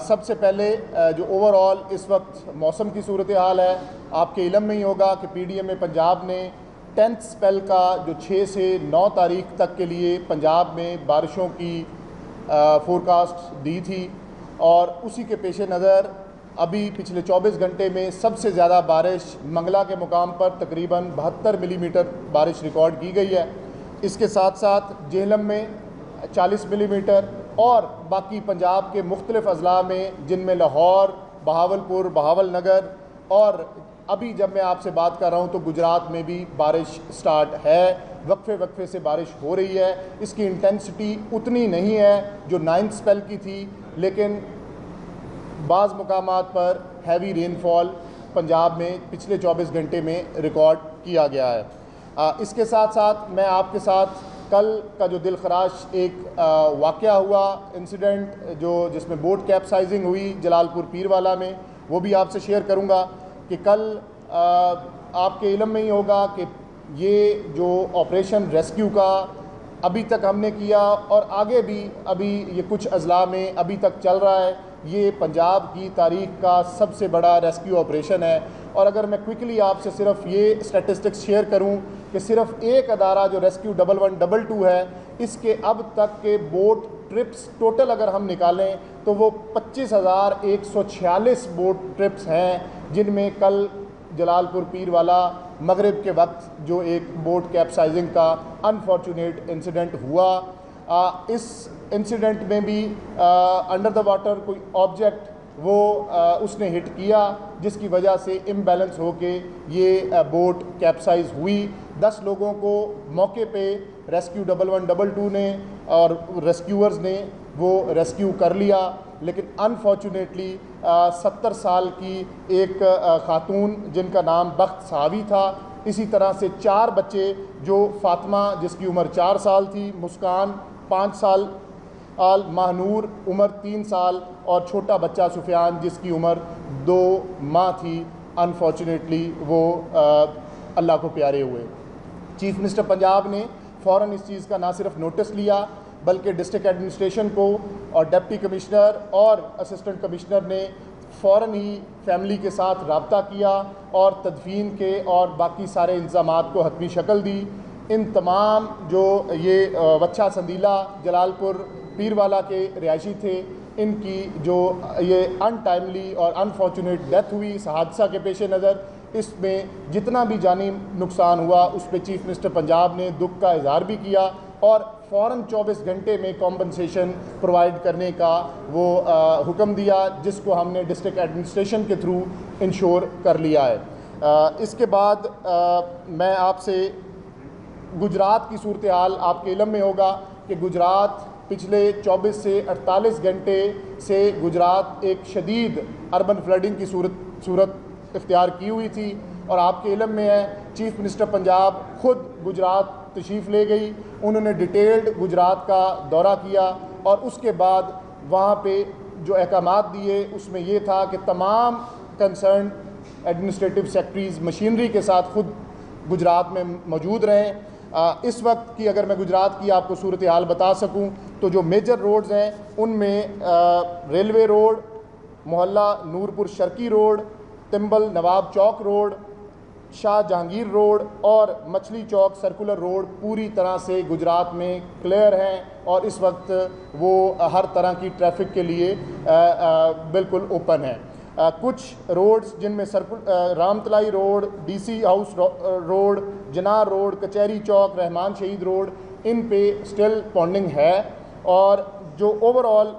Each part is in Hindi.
सबसे पहले जो ओवरऑल इस वक्त मौसम की सूरत हाल है, आपके इल्म में ही होगा कि PDMA पंजाब ने 10th स्पेल का जो 6 से 9 तारीख तक के लिए पंजाब में बारिशों की फोरकास्ट दी थी, और उसी के पेश नज़र अभी पिछले 24 घंटे में सबसे ज़्यादा बारिश मंगला के मुकाम पर तकरीबन 72 मिलीमीटर बारिश रिकॉर्ड की गई है। इसके साथ साथ जेहलम में 40 मिलीमीटर और बाकी पंजाब के मुख्तलिफ अजला में, जिनमें लाहौर, बहावलपुर, बहावलनगर और अभी जब मैं आपसे बात कर रहा हूँ तो गुजरात में भी बारिश स्टार्ट है। वक्फे वक्फे से बारिश हो रही है। इसकी इंटेंसिटी उतनी नहीं है जो 9th स्पेल की थी, लेकिन बाज़ मुकामात पर हैवी रेनफॉल पंजाब में पिछले 24 घंटे में रिकॉर्ड किया गया है। इसके साथ साथ मैं आपके साथ कल का जो दिलखराश एक वाक़या हुआ, इंसिडेंट जिसमें बोट कैप्साइजिंग हुई जलालपुर पीरवाला में, वो भी आपसे शेयर करूंगा कि कल आपके इल्म में ही होगा कि ये जो ऑपरेशन रेस्क्यू का अभी तक हमने किया और आगे भी अभी ये कुछ अजला में अभी तक चल रहा है, ये पंजाब की तारीख का सबसे बड़ा रेस्क्यू ऑपरेशन है। और अगर मैं क्विकली आपसे सिर्फ ये स्टैटिस्टिक्स शेयर करूं कि सिर्फ एक अदारा जो रेस्क्यू 1122 है, इसके अब तक के बोट ट्रिप्स टोटल अगर हम निकालें तो वो 25,146 बोट ट्रिप्स हैं, जिनमें कल जलालपुर पीरवाला मगरिब के वक्त जो एक बोट कैप्साइजिंग का अनफॉर्चुनेट इंसिडेंट हुआ, इस इंसिडेंट में भी अंडर द वाटर कोई ऑब्जेक्ट उसने हिट किया, जिसकी वजह से इम्बैलेंस होके ये बोट कैप्साइज हुई। 10 लोगों को मौके पे रेस्क्यू 1122 ने और रेस्क्यूअर्स ने वो रेस्क्यू कर लिया, लेकिन अनफॉर्चुनेटली 70 साल की एक खातून जिनका नाम बख्त सावी था, इसी तरह से 4 बच्चे, जो फातिमा जिसकी उम्र 4 साल थी, मुस्कान 5 साल, महानूर उम्र 3 साल और छोटा बच्चा सुफियान जिसकी उम्र 2 माह थी, अनफॉर्चुनेटली वो अल्लाह को प्यारे हुए। चीफ मिनिस्टर पंजाब ने फ़ौरन इस चीज़ का ना सिर्फ नोटिस लिया, बल्कि डिस्ट्रिक्ट एडमिनिस्ट्रेशन को और डिप्टी कमिश्नर और असिस्टेंट कमिश्नर ने फ़ौरन ही फैमिली के साथ रब्ता किया और तदफीन के और बाकी सारे इंतज़ामात को हतमी शक्ल दी। इन तमाम जो ये वच्छा संदीला जलालपुर पीरवाला के रिहायशी थे, इनकी जो ये अनटाइमली और अनफॉर्चुनेट डेथ हुई इस हादसा के पेश नज़र, इसमें जितना भी जानी नुकसान हुआ उस पर चीफ मिनिस्टर पंजाब ने दुख का इजहार भी किया और फ़ौरन 24 घंटे में कॉम्पनसेशन प्रोवाइड करने का वो हुक्म दिया, जिसको हमने डिस्ट्रिक्ट एडमिनिस्ट्रेशन के थ्रू इंश्योर कर लिया है। इसके बाद मैं आपसे गुजरात की सूरत हाल, आपके इल्म में होगा कि गुजरात पिछले 24 से 48 घंटे से गुजरात एक शदीद अर्बन फ्लडिंग की सूरत इख्तियार की हुई थी, और आपके इल्म में है चीफ मिनिस्टर पंजाब खुद गुजरात तशरीफ़ ले गई। उन्होंने डिटेल्ड गुजरात का दौरा किया और उसके बाद वहाँ पे जो अहकामात दिए उसमें ये था कि तमाम कंसर्न एडमिनिस्ट्रेटिव सेक्रेटरीज़ मशीनरी के साथ खुद गुजरात में मौजूद रहें। इस वक्त की अगर मैं गुजरात की आपको सूरत हाल बता सकूं तो जो मेजर रोड्स हैं उनमें रेलवे रोड, मोहल्ला नूरपुर शर्की रोड, तिम्बल नवाब चौक रोड, शाह जहांगीर रोड और मछली चौक सर्कुलर रोड पूरी तरह से गुजरात में क्लियर हैं और इस वक्त वो हर तरह की ट्रैफिक के लिए बिल्कुल ओपन है। कुछ रोड्स जिनमें Ramtalai road, DC house road, जनार रोड, कचहरी चौक, रहमान शहीद रोड, इन पे स्टिल पॉन्डिंग है और जो ओवरऑल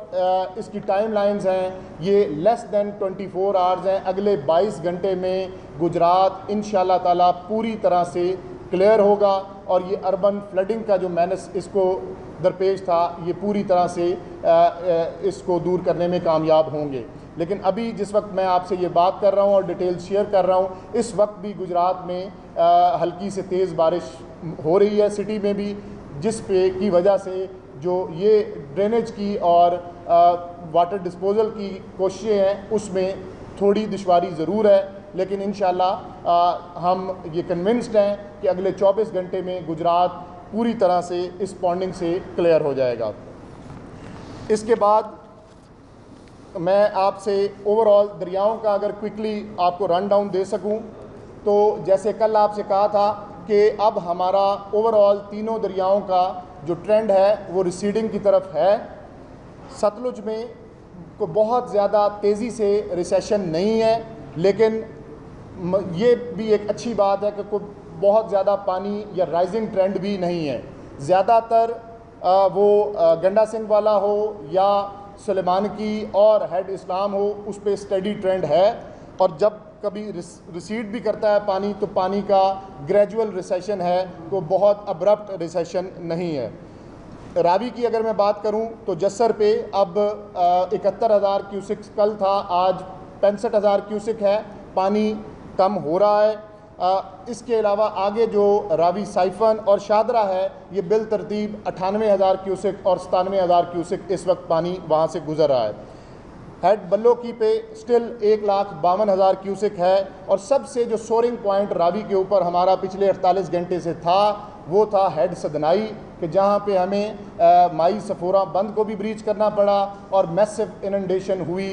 इसकी टाइम लाइन्स हैं ये लेस दैन 24 आवर्स हैं। अगले 22 घंटे में गुजरात इंशाल्लाह ताला पूरी तरह से क्लियर होगा और ये अर्बन फ्लडिंग का जो मैनस इसको दरपेश था ये पूरी तरह से इसको दूर करने में कामयाब होंगे। लेकिन अभी जिस वक्त मैं आपसे ये बात कर रहा हूँ और डिटेल्स शेयर कर रहा हूँ, इस वक्त भी गुजरात में हल्की से तेज़ बारिश हो रही है सिटी में भी, जिस पे की वजह से जो ये ड्रेनेज की और वाटर डिस्पोजल की कोशिशें हैं उसमें थोड़ी दुश्वारी ज़रूर है, लेकिन इंशाल्लाह हम ये कन्विंस्ड हैं कि अगले 24 घंटे में गुजरात पूरी तरह से इस पॉन्डिंग से क्लियर हो जाएगा। इसके बाद मैं आपसे ओवरऑल दरियाओं का अगर क्विकली आपको रन डाउन दे सकूं, तो जैसे कल आपसे कहा था कि अब हमारा ओवरऑल तीनों दरियाओं का जो ट्रेंड है वो रिसीडिंग की तरफ है। सतलुज में को बहुत ज़्यादा तेज़ी से रिसेशन नहीं है, लेकिन ये भी एक अच्छी बात है कि कोई बहुत ज़्यादा पानी या राइजिंग ट्रेंड भी नहीं है। ज़्यादातर वो गंडा सिंह वाला हो या सुलेमान की और हेड इस्लाम हो, उस पर स्टडी ट्रेंड है। और जब कभी रिसीड भी करता है पानी, तो पानी का ग्रेजुअल रिसेशन है, तो बहुत अब्रप्ट रिसेशन नहीं है। रावी की अगर मैं बात करूं तो जस्सर पे अब 71,000 क्यूसिक कल था, आज 65,000 क्यूसिक है, पानी कम हो रहा है। इसके अलावा आगे जो रावी साइफन और शादरा है, ये बिल तरतीब 98,000 क्यूसिक और 97,000 क्यूसिक इस वक्त पानी वहाँ से गुजर रहा है। हेड बल्लो की पे स्टिल 1,52,000 क्यूसिक है। और सबसे जो सोरिंग पॉइंट रावी के ऊपर हमारा पिछले 48 घंटे से था, वो था हेड सदनाई, कि जहाँ पे हमें माई सफोरा बंद को भी ब्रीच करना पड़ा और मैसिव इनंडेशन हुई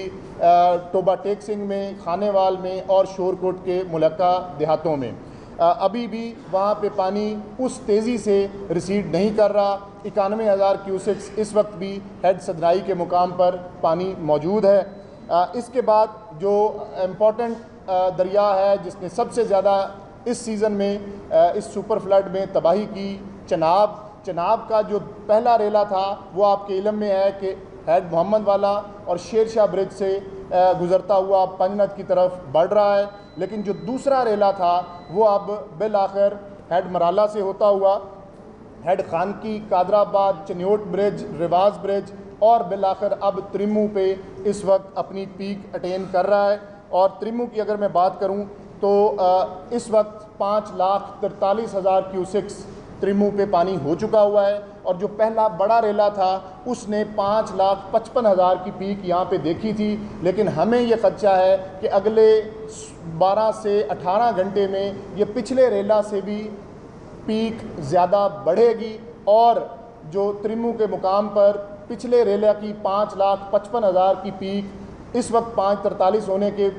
टोबा टेक सिंह में, खानेवाल में और शोरकोट के मुलक्का देहातों में। अभी भी वहाँ पे पानी उस तेज़ी से रिसीड नहीं कर रहा। 91,000 क्यूसिक्स इस वक्त भी हेड सदनाई के मुकाम पर पानी मौजूद है। इसके बाद जो इम्पॉर्टेंट दरिया है जिसने सबसे ज़्यादा इस सीज़न में इस सुपर फ्लड में तबाही की, चनाब का जो पहला रेला था वो आपके इल्म में है कि हेड मोहम्मद वाला और शेर शाह ब्रिज से गुज़रता हुआ पंजनद की तरफ बढ़ रहा है। लेकिन जो दूसरा रेला था वो अब बिल आखिर हेड मराला से होता हुआ हेड खानकी, कादराबाद, चन्योट ब्रिज, रिवाज ब्रिज और बिल आखिर अब त्रिमू पे इस वक्त अपनी पीक अटेन कर रहा है। और त्रिमू की अगर मैं बात करूं तो इस वक्त 5,43,000 क्यूसिक्स त्रिमू पे पानी हो चुका हुआ है। और जो पहला बड़ा रेला था उसने 5,55,000 की पीक यहाँ पे देखी थी। लेकिन हमें ये खदशा है कि अगले 12 से 18 घंटे में ये पिछले रेला से भी पीक ज़्यादा बढ़ेगी और जो त्रिमू के मुकाम पर पिछले रेला की 5,55,000 की पीक इस वक्त 5,43 होने के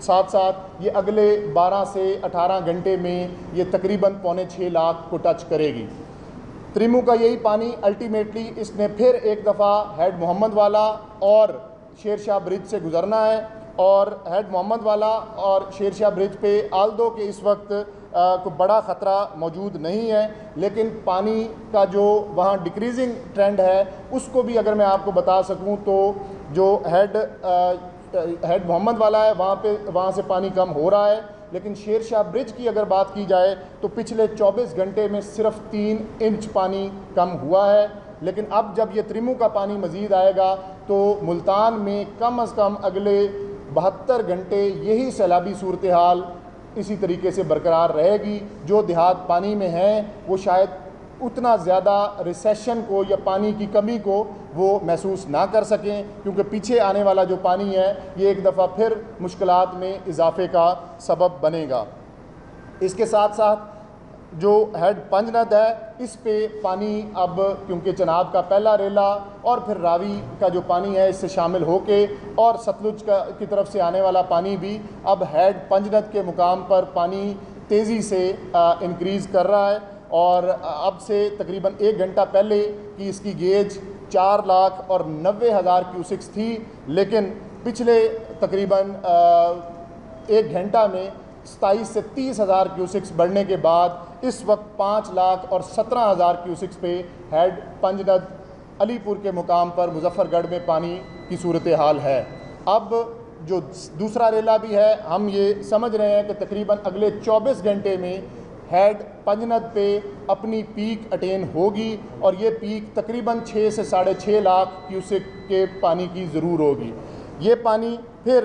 साथ साथ ये अगले 12 से 18 घंटे में ये तकरीबन 5.25 लाख को टच करेगी। त्रिमू का यही पानी अल्टीमेटली इसने फिर एक दफ़ा हेड मोहम्मद वाला और शेर शाह ब्रिज से गुज़रना है। और हेड मोहम्मद वाला और शेर शाह ब्रिज पे आल्दो के इस वक्त को बड़ा ख़तरा मौजूद नहीं है, लेकिन पानी का जो वहाँ डिक्रीजिंग ट्रेंड है उसको भी अगर मैं आपको बता सकूँ तो जो हेड मोहम्मद वाला है वहाँ से पानी कम हो रहा है। लेकिन शेर शाह ब्रिज की अगर बात की जाए तो पिछले 24 घंटे में सिर्फ 3 इंच पानी कम हुआ है। लेकिन अब जब ये त्रिमू का पानी मज़ीद आएगा तो मुल्तान में कम अज़ कम अगले 72 घंटे यही सैलाबी सूरत हाल इसी तरीके से बरकरार रहेगी। जो देहात पानी में हैं वो शायद उतना ज़्यादा रिसेशन को या पानी की कमी को वो महसूस ना कर सकें, क्योंकि पीछे आने वाला जो पानी है ये एक दफ़ा फिर मुश्किलात में इजाफे का सबब बनेगा। इसके साथ साथ जो हेड पंजनद है इस पे पानी अब क्योंकि चनाब का पहला रेला और फिर रावी का जो पानी है इससे शामिल होके और सतलुज की तरफ से आने वाला पानी भी अब हेड पंजनद के मुकाम पर पानी तेज़ी से इंक्रीज़ कर रहा है। और अब से तकरीबन 1 घंटा पहले की इसकी गेज 4,90,000 क्यूसिक्स थी, लेकिन पिछले तकरीबन 1 घंटा में 27 से 30,000 क्यूसिक्स बढ़ने के बाद इस वक्त 5,17,000 क्यूसिक्स पे हेड पंजनद अलीपुर के मुकाम पर मुजफ्फरगढ़ में पानी की सूरत हाल है। अब जो दूसरा रेला भी है, हम ये समझ रहे हैं कि तकरीबन अगले 24 घंटे में हेड पंजनद पे अपनी पीक अटेन होगी और ये पीक तकरीबन 6 से 6.5 लाख क्यूसिक के पानी की ज़रूर होगी। ये पानी फिर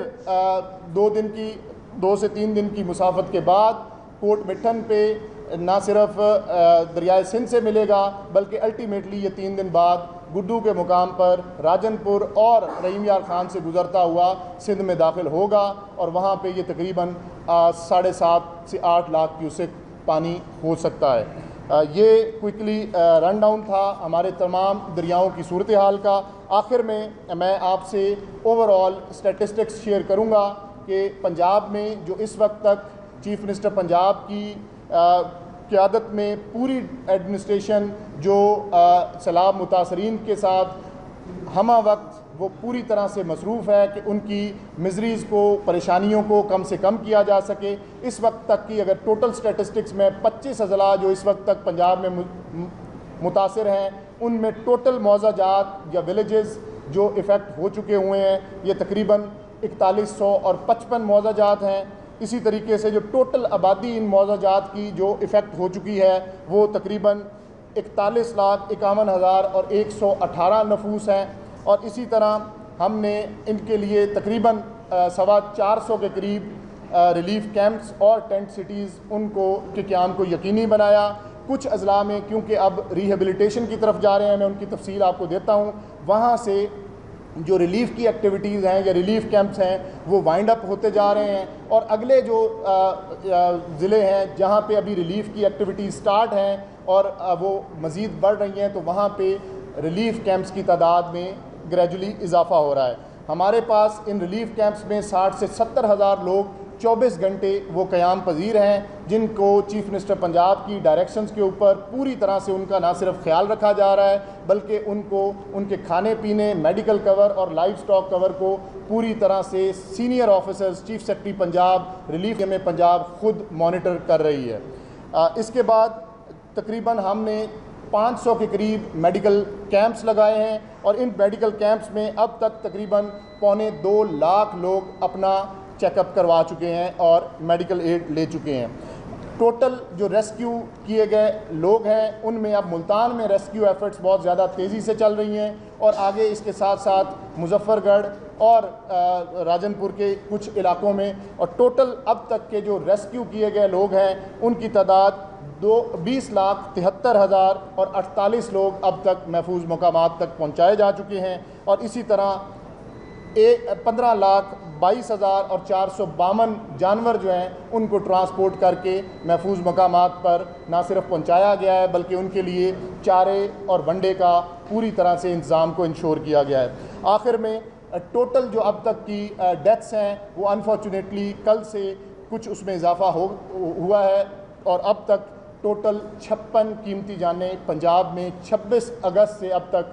2 से 3 दिन की मुसाफत के बाद कोट मिठन पे ना सिर्फ दरियाए सिंध से मिलेगा बल्कि अल्टीमेटली ये 3 दिन बाद गुड्डू के मुकाम पर राजनपुर और रहीम यार खान से गुज़रता हुआ सिंध में दाखिल होगा और वहाँ पे ये तकरीबन 7.5 से 8 लाख क्यूसिक पानी हो सकता है। ये क्विकली रन डाउन था हमारे तमाम दरियाओं की सूरत हाल का। आखिर में मैं आपसे ओवरऑल स्टैटिस्टिक्स शेयर करूंगा कि पंजाब में जो इस वक्त तक चीफ मिनिस्टर पंजाब की क़यादत में पूरी एडमिनिस्ट्रेशन जो सैलाब मुतासरीन के साथ हमा वक्त वो पूरी तरह से मसरूफ़ है कि उनकी मिजरीज़ को, परेशानियों को कम से कम किया जा सके। इस वक्त तक की अगर टोटल स्टैटिस्टिक्स में 25 अज़ला जो इस वक्त तक पंजाब में मुतासिर हैं, उनमें टोटल मौज़ाजात या विलेजेस जो इफ़ेक्ट हो चुके हुए हैं ये तकरीबन 4155 मौज़ाजात हैं। इसी तरीके से जो टोटल आबादी इन मौज़ाजात की जो इफ़ेक्ट हो चुकी है वो तकरीबन 41,51,118 नफूस हैं। और इसी तरह हमने इनके लिए तकरीबन 450 के करीब रिलीफ कैंप्स और टेंट सिटीज़ उनको के क़याम को यकीनी बनाया। कुछ अज़ला में क्योंकि अब रिहेबिलिटेशन की तरफ जा रहे हैं, मैं उनकी तफसील आपको देता हूँ। वहाँ से जो रिलीफ़ की एक्टिविटीज़ हैं या रिलीफ़ कैंप्स हैं वो वाइंड अप होते जा रहे हैं और अगले जो ज़िले हैं जहाँ पे अभी रिलीफ़ की एक्टिविटीज़ स्टार्ट हैं और वो मज़ीद बढ़ रही हैं, तो वहाँ पे रिलीफ़ कैंप्स की तादाद में ग्रेजुअली इजाफ़ा हो रहा है। हमारे पास इन रिलीफ़ कैंप्स में 60 से 70 हज़ार लोग 24 घंटे वो क़याम पजीर हैं, जिनको चीफ़ मिनिस्टर पंजाब की डायरेक्शंस के ऊपर पूरी तरह से उनका ना सिर्फ ख्याल रखा जा रहा है बल्कि उनको उनके खाने पीने, मेडिकल कवर और लाइफ स्टॉक कवर को पूरी तरह से senior officers, chief secretary Punjab, relief में पंजाब खुद मॉनिटर कर रही है। इसके बाद तकरीबन हमने 500 के करीब मेडिकल कैंप्स लगाए हैं और इन मेडिकल कैंप्स में अब तक तकरीबन 2.25 लाख लोग अपना चेकअप करवा चुके हैं और मेडिकल एड ले चुके हैं। टोटल जो रेस्क्यू किए गए लोग हैं उनमें अब मुल्तान में रेस्क्यू एफर्ट्स बहुत ज़्यादा तेज़ी से चल रही हैं और आगे इसके साथ साथ मुजफ्फरगढ़ और राजनपुर के कुछ इलाकों में, और टोटल अब तक के जो रेस्क्यू किए गए लोग हैं उनकी तादाद 20,73,048 लोग अब तक महफूज मकामात तक पहुँचाए जा चुके हैं। और इसी तरह 15,22,452 जानवर जो हैं उनको ट्रांसपोर्ट करके महफूज मकामात पर ना सिर्फ पहुँचाया गया है बल्कि उनके लिए चारे और वंडे का पूरी तरह से इंतज़ाम को इंश्योर किया गया है। आखिर में टोटल जो अब तक की डेथ्स हैं वो अनफॉर्चुनेटली कल से कुछ उसमें इजाफा हुआ है और अब तक टोटल 56 कीमती जानें पंजाब में 26 अगस्त से अब तक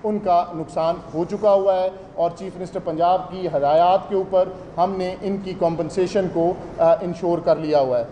उनका नुकसान हो चुका हुआ है और चीफ मिनिस्टर पंजाब की हदायत के ऊपर हमने इनकी कॉम्पनसेशन को इंश्योर कर लिया हुआ है।